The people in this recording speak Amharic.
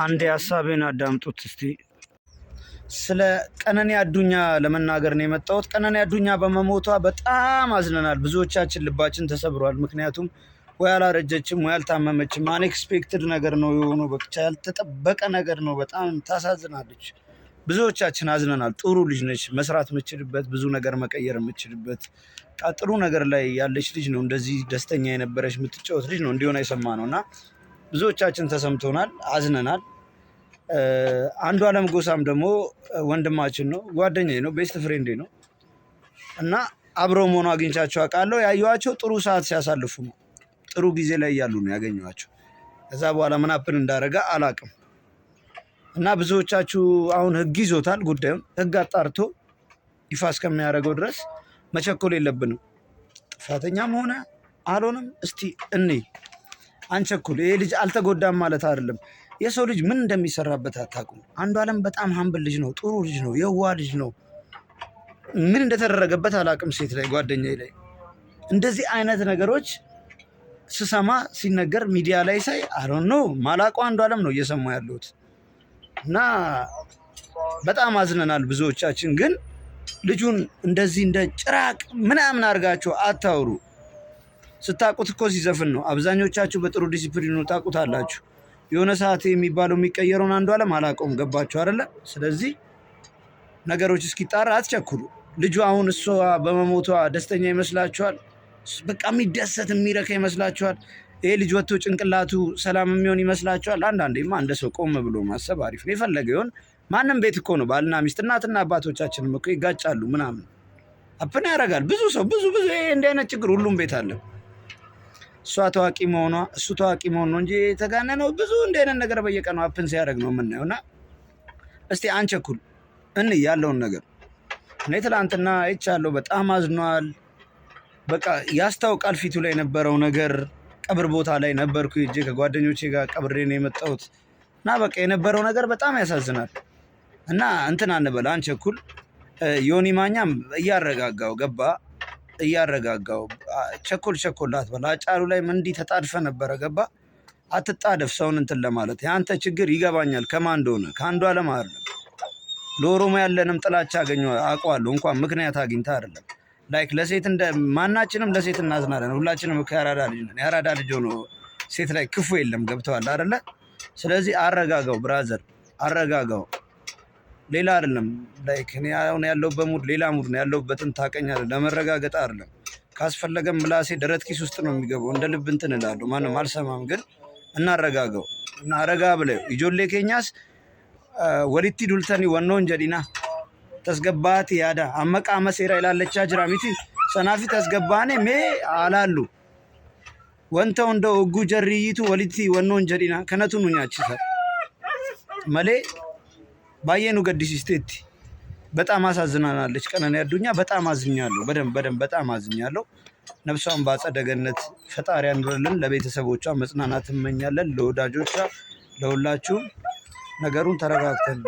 አንድ ሐሳቤን አዳምጡት እስቲ። ስለ ቀነኒ አዱኛ ለመናገር ነው የመጣሁት። ቀነኒ አዱኛ በመሞቷ በጣም አዝነናል። ብዙዎቻችን ልባችን ተሰብሯል። ምክንያቱም ወይ አላረጀችም ወይ አልታመመችም። አንኤክስፔክትድ ነገር ነው የሆነው። በቃ ያልተጠበቀ ነገር ነው። በጣም ታሳዝናለች። ብዙዎቻችን አዝነናል። ጥሩ ልጅ ነች። መስራት የምችልበት ብዙ ነገር መቀየር የምችልበት ጥሩ ነገር ላይ ያለች ልጅ ነው። እንደዚህ ደስተኛ የነበረች የምትጫወት ልጅ ነው እንዲሆን የሰማነው እና ብዙዎቻችን ተሰምቶናል፣ አዝነናል። አንዱዓለም ጎሳም ደግሞ ወንድማችን ነው፣ ጓደኛዬ ነው፣ ቤስት ፍሬንዴ ነው እና አብረው መሆኑ አግኝቻቸው አውቃለሁ። ያየኋቸው ጥሩ ሰዓት ሲያሳልፉ ነው። ጥሩ ጊዜ ላይ እያሉ ነው ያገኘኋቸው። ከዛ በኋላ ምን አፕን እንዳደረገ አላውቅም እና ብዙዎቻችሁ አሁን ህግ ይዞታል ጉዳዩን። ህግ አጣርቶ ይፋ እስከሚያደርገው ድረስ መቸኮል የለብንም። ጥፋተኛም ሆነ አልሆነም እስቲ እኔ አንቸኩል። ይሄ ልጅ አልተጎዳም ማለት አይደለም። የሰው ልጅ ምን እንደሚሰራበት አታውቁም። አንዱዓለም በጣም ሀምብል ልጅ ነው፣ ጥሩ ልጅ ነው፣ የዋህ ልጅ ነው። ምን እንደተደረገበት አላውቅም። ሴት ላይ ጓደኛዬ ላይ እንደዚህ አይነት ነገሮች ስሰማ ሲነገር ሚዲያ ላይ ሳይ አሮን ነው ማላውቀው አንዱዓለም ነው እየሰማ ያለሁት እና በጣም አዝነናል ብዙዎቻችን። ግን ልጁን እንደዚህ እንደ ጭራቅ ምናምን አድርጋችሁ አታውሩ። ስታቁት እኮ ሲዘፍን ነው። አብዛኞቻችሁ በጥሩ ዲሲፕሊኑ ታቁታላችሁ። የሆነ ሰዓት የሚባለው የሚቀየረውን አንዱዓለም አላውቀውም። ገባችሁ አይደለ? ስለዚህ ነገሮች እስኪጣራ አትቸኩሉ። ልጁ አሁን እሷ በመሞቷ ደስተኛ ይመስላችኋል? በቃ የሚደሰት የሚረካ ይመስላችኋል? ይሄ ልጅ ወጥቶ ጭንቅላቱ ሰላም የሚሆን ይመስላችኋል? አንዳንዴማ እንደ ሰው ቆም ብሎ ማሰብ አሪፍ ነው። የፈለገ ይሆን ማንም ቤት እኮ ነው ባልና ሚስት፣ እናትና አባቶቻችንም እኮ ይጋጫሉ ምናምን አፕን ያደርጋል። ብዙ ሰው ብዙ እንዲህ አይነት ችግር ሁሉም ቤት አለ። እሷ ታዋቂ መሆኗ እሱ ታዋቂ መሆኑ ነው እንጂ የተጋነነው ብዙ እንዲህ አይነት ነገር በየቀኑ አፕን ሲያደርግ ነው የምናየው። እና እስቲ አንቸኩል ያለውን ነገር እኔ ትላንትና አይቻለሁ። በጣም አዝኗል። በቃ ያስታውቃል ፊቱ ላይ የነበረው ነገር። ቀብር ቦታ ላይ ነበርኩ ሄጄ ከጓደኞቼ ጋር ቀብሬ ነው የመጣሁት እና በቃ የነበረው ነገር በጣም ያሳዝናል። እና እንትን አንበል፣ አንቸኩል። ዮኒ ማኛም እያረጋጋው ገባ፣ እያረጋጋው ቸኮል አትበል። አጫሉ ላይ እንዲህ ተጣድፈ ነበረ ገባ። አትጣደፍ ሰውን እንትን ለማለት። የአንተ ችግር ይገባኛል ከማን እንደሆነ፣ ከአንዱዓለም አይደለም። ለኦሮሞ ያለንም ጥላቻ አውቀዋለሁ። እንኳን ምክንያት አግኝታ አይደለም። ላይክ ለሴት እንደ ማናችንም ለሴት እናዝናለን። ሁላችንም ከያራዳ ልጅ ነን። ያራዳ ልጅ ሆኖ ሴት ላይ ክፉ የለም። ገብተዋል አይደለ? ስለዚህ አረጋጋው ብራዘር፣ አረጋጋው። ሌላ አይደለም። ላይክ እኔ አሁን ያለሁበት ሙድ ሌላ ሙድ ነው። ያለሁበትን ታውቀኛለህ። ለመረጋገጥ አይደለም። ካስፈለገም ምላሴ ደረት ኪስ ውስጥ ነው የሚገባው። እንደ ልብ እንትን እላለሁ። ማንም አልሰማም። ግን እናረጋጋው እና አረጋ ብለው ኢጆሌ ኬኛስ ወሊቲ ዱልተኒ ወኖን ጀዲና ተስገባት ያዳ አመቃ መሴራ ይላለቻ ጅራሚቲ ሰናፊ ተስገባኔ ሜ አላሉ ወንተው እንደ ወጉ ጀሪይቱ ወሊቲ ወኖን ጀዲና ከነቱ ኑኛችሳ መሌ ባየኑ ገዲሲስቴቲ በጣም አሳዝናናለች ቀነኒ አዱኛ። በጣም አዝኛለሁ። በደንብ በጣም አዝኛለሁ። ነፍሷን በአጸደ ገነት ፈጣሪ ያኑርልን። ለቤተሰቦቿ መጽናናት እመኛለን። ለወዳጆቿ፣ ለሁላችሁም ነገሩን ተረጋግተን